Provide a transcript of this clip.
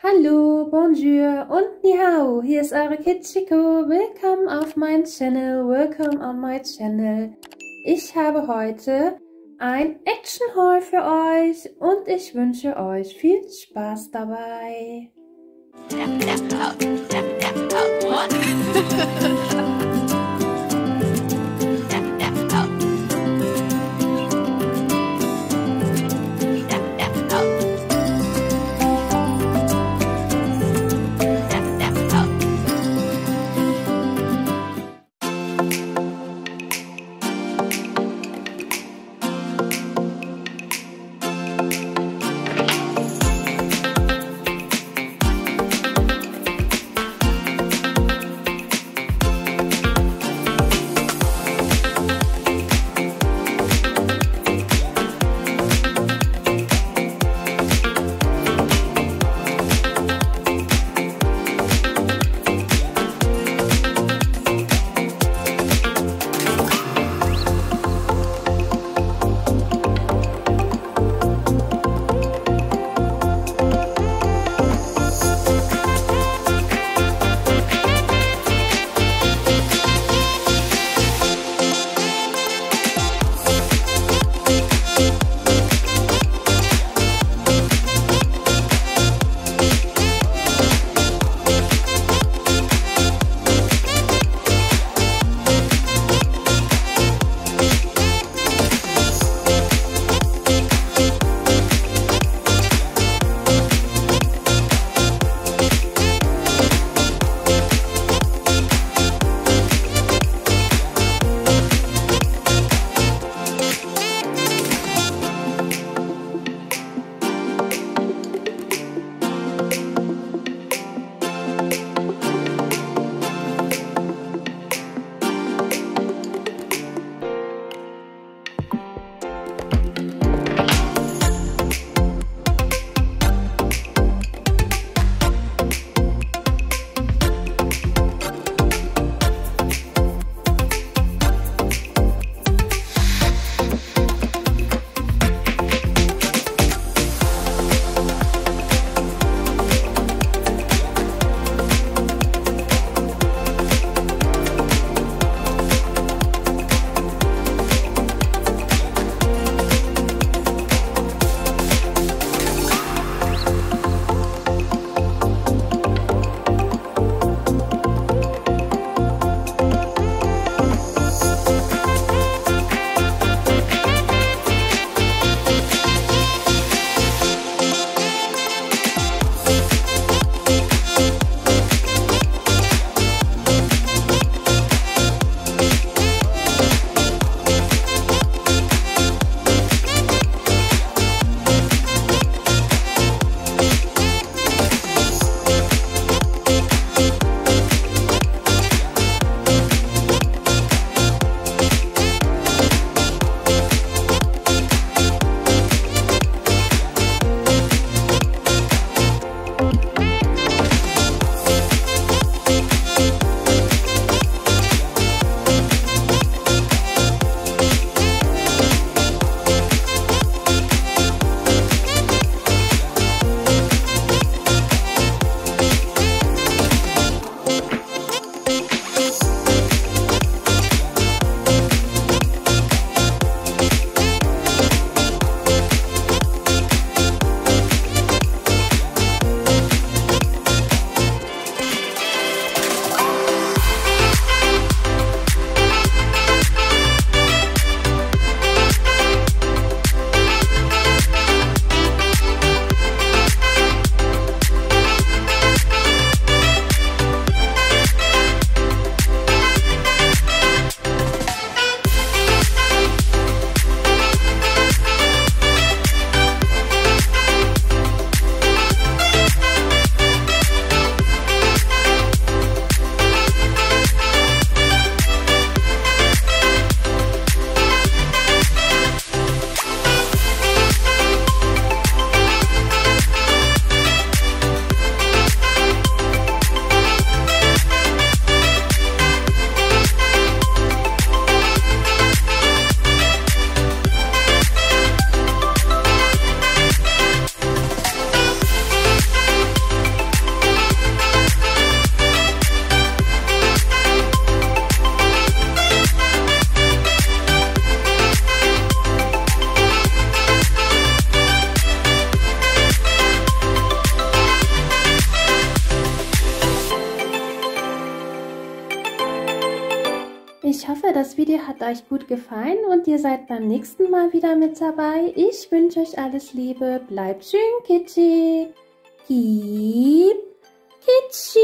Hallo, bonjour und ni hao. Hier ist eure Kitschiko. Willkommen auf meinem Channel. Welcome on my channel. Ich habe heute ein Action Haul für euch und ich wünsche euch viel Spaß dabei. Ich hoffe, das Video hat euch gut gefallen und ihr seid beim nächsten Mal wieder mit dabei. Ich wünsche euch alles Liebe, bleibt schön kitschig. Keep kitschy.